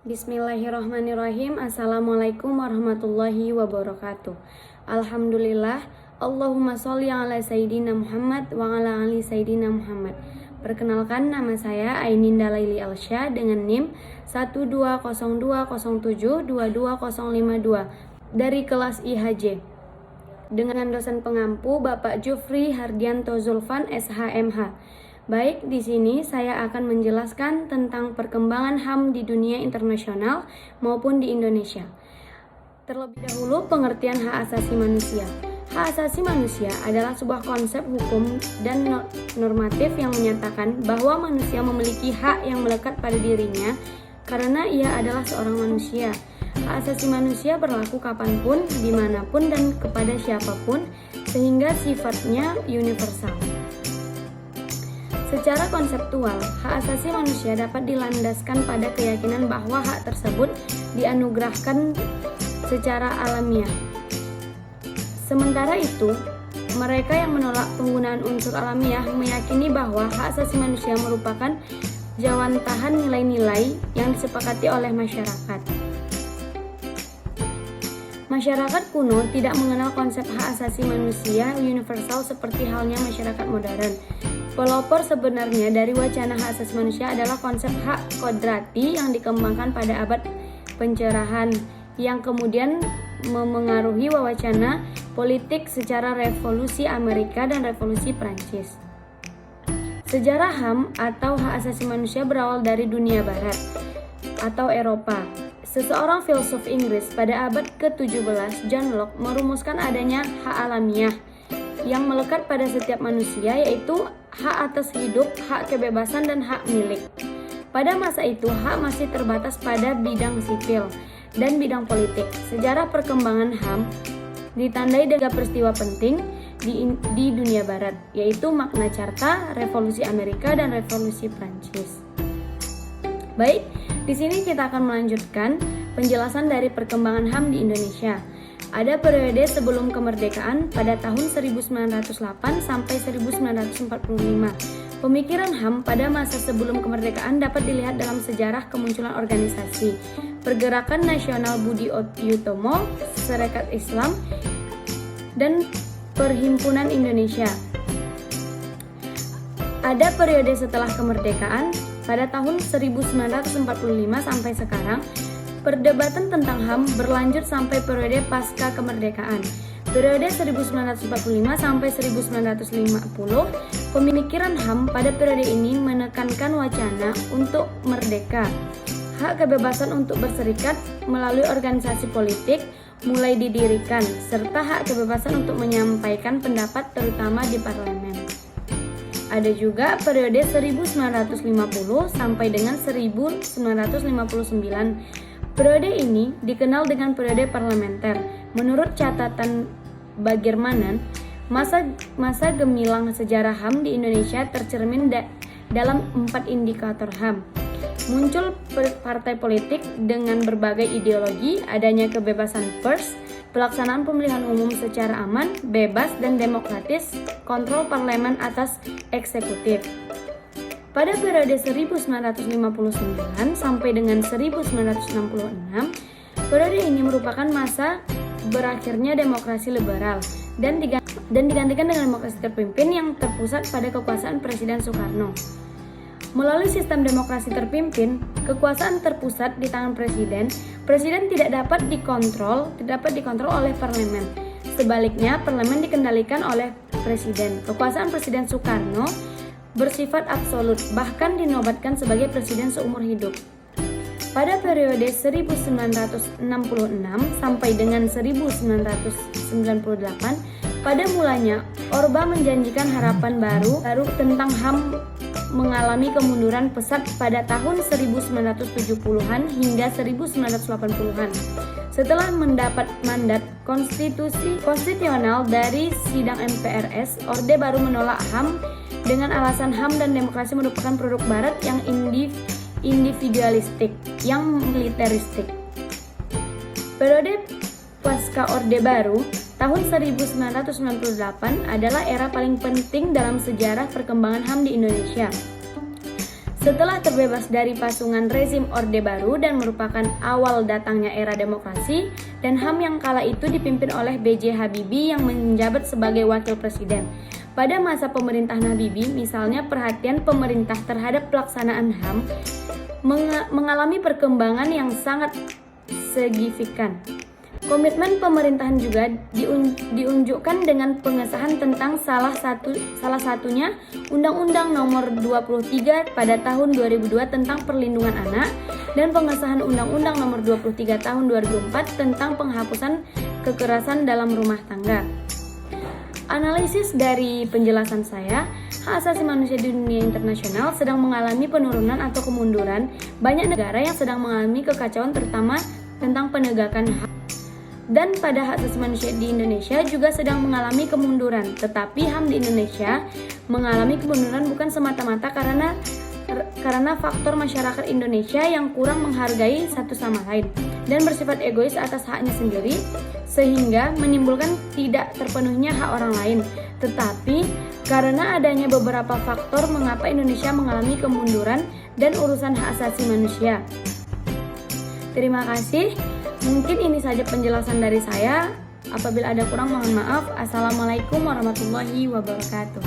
Bismillahirrahmanirrahim. Assalamualaikum warahmatullahi wabarakatuh. Alhamdulillah. Allahumma sholli ala Sayyidina Muhammad wa ala ali Sayyidina Muhammad. Perkenalkan, nama saya Aininda Laili Alsya dengan NIM 12020722052 dari kelas IHJ. Dengan dosen pengampu Bapak Jufri Hardianto Zulfan SHMH. Baik, di sini saya akan menjelaskan tentang perkembangan HAM di dunia internasional maupun di Indonesia. Terlebih dahulu, pengertian hak asasi manusia. Hak asasi manusia adalah sebuah konsep hukum dan normatif yang menyatakan bahwa manusia memiliki hak yang melekat pada dirinya karena ia adalah seorang manusia. Hak asasi manusia berlaku kapanpun, dimanapun, dan kepada siapapun, sehingga sifatnya universal. Secara konseptual, hak asasi manusia dapat dilandaskan pada keyakinan bahwa hak tersebut dianugerahkan secara alamiah. Sementara itu, mereka yang menolak penggunaan unsur alamiah meyakini bahwa hak asasi manusia merupakan jawantahan nilai-nilai yang disepakati oleh masyarakat. Masyarakat kuno tidak mengenal konsep hak asasi manusia universal seperti halnya masyarakat modern. Pelopor sebenarnya dari wacana hak asasi manusia adalah konsep hak kodrati yang dikembangkan pada abad pencerahan yang kemudian memengaruhi wacana politik secara revolusi Amerika dan revolusi Prancis. Sejarah HAM atau hak asasi manusia berawal dari dunia barat atau Eropa. Seseorang filsuf Inggris pada abad ke-17, John Locke, merumuskan adanya hak alamiah yang melekat pada setiap manusia, yaitu hak atas hidup, hak kebebasan, dan hak milik. Pada masa itu, hak masih terbatas pada bidang sipil dan bidang politik. Sejarah perkembangan HAM ditandai dengan peristiwa penting di dunia barat, yaitu Magna Carta, Revolusi Amerika, dan Revolusi Prancis. Baik, di sini kita akan melanjutkan penjelasan dari perkembangan HAM di Indonesia. Ada periode sebelum kemerdekaan pada tahun 1908 sampai 1945. Pemikiran HAM pada masa sebelum kemerdekaan dapat dilihat dalam sejarah kemunculan organisasi Pergerakan Nasional Budi Utomo, Sarekat Islam, dan Perhimpunan Indonesia. Ada periode setelah kemerdekaan pada tahun 1945 sampai sekarang. Perdebatan tentang HAM berlanjut sampai periode pasca kemerdekaan. Periode 1945 sampai 1950, pemikiran HAM pada periode ini menekankan wacana untuk merdeka, hak kebebasan untuk berserikat melalui organisasi politik mulai didirikan, serta hak kebebasan untuk menyampaikan pendapat terutama di parlemen. Ada juga periode 1950 sampai dengan 1959. Periode ini dikenal dengan periode parlementer. Menurut catatan Bagirmanan, masa gemilang sejarah HAM di Indonesia tercermin dalam 4 indikator HAM. Muncul partai politik dengan berbagai ideologi, adanya kebebasan pers, pelaksanaan pemilihan umum secara aman, bebas, dan demokratis, kontrol parlemen atas eksekutif. Pada periode 1959 sampai dengan 1966, periode ini merupakan masa berakhirnya demokrasi liberal dan digantikan dengan demokrasi terpimpin yang terpusat pada kekuasaan Presiden Soekarno. Melalui sistem demokrasi terpimpin, kekuasaan terpusat di tangan presiden tidak dapat dikontrol oleh parlemen. Sebaliknya, parlemen dikendalikan oleh presiden. Kekuasaan Presiden Soekarno bersifat absolut, bahkan dinobatkan sebagai presiden seumur hidup. Pada periode 1966 sampai dengan 1998, pada mulanya Orba menjanjikan harapan baru tentang HAM mengalami kemunduran pesat pada tahun 1970-an hingga 1980-an. Setelah mendapat mandat konstitusional dari sidang MPRS, Orde Baru menolak HAM dengan alasan HAM dan demokrasi merupakan produk barat yang individualistik, yang militeristik. Periode pasca Orde Baru, tahun 1998 adalah era paling penting dalam sejarah perkembangan HAM di Indonesia. Setelah terbebas dari pasungan rezim Orde Baru dan merupakan awal datangnya era demokrasi, dan HAM yang kala itu dipimpin oleh B.J. Habibie yang menjabat sebagai wakil presiden. Pada masa pemerintahan Habibie, misalnya perhatian pemerintah terhadap pelaksanaan HAM mengalami perkembangan yang sangat signifikan. Komitmen pemerintahan juga diunjukkan dengan pengesahan tentang salah satunya Undang-Undang Nomor 23 pada tahun 2002 tentang perlindungan anak dan pengesahan Undang-Undang Nomor 23 tahun 2004 tentang penghapusan kekerasan dalam rumah tangga. Analisis dari penjelasan saya, hak asasi manusia di dunia internasional sedang mengalami penurunan atau kemunduran. Banyak negara yang sedang mengalami kekacauan terutama tentang penegakan hak. Dan pada hak asasi manusia di Indonesia juga sedang mengalami kemunduran. Tetapi HAM di Indonesia mengalami kemunduran bukan semata-mata karena faktor masyarakat Indonesia yang kurang menghargai satu sama lain dan bersifat egois atas haknya sendiri, sehingga menimbulkan tidak terpenuhnya hak orang lain. Tetapi karena adanya beberapa faktor mengapa Indonesia mengalami kemunduran dan urusan hak asasi manusia. Terima kasih. Mungkin ini saja penjelasan dari saya. Apabila ada kurang mohon maaf. Assalamualaikum warahmatullahi wabarakatuh.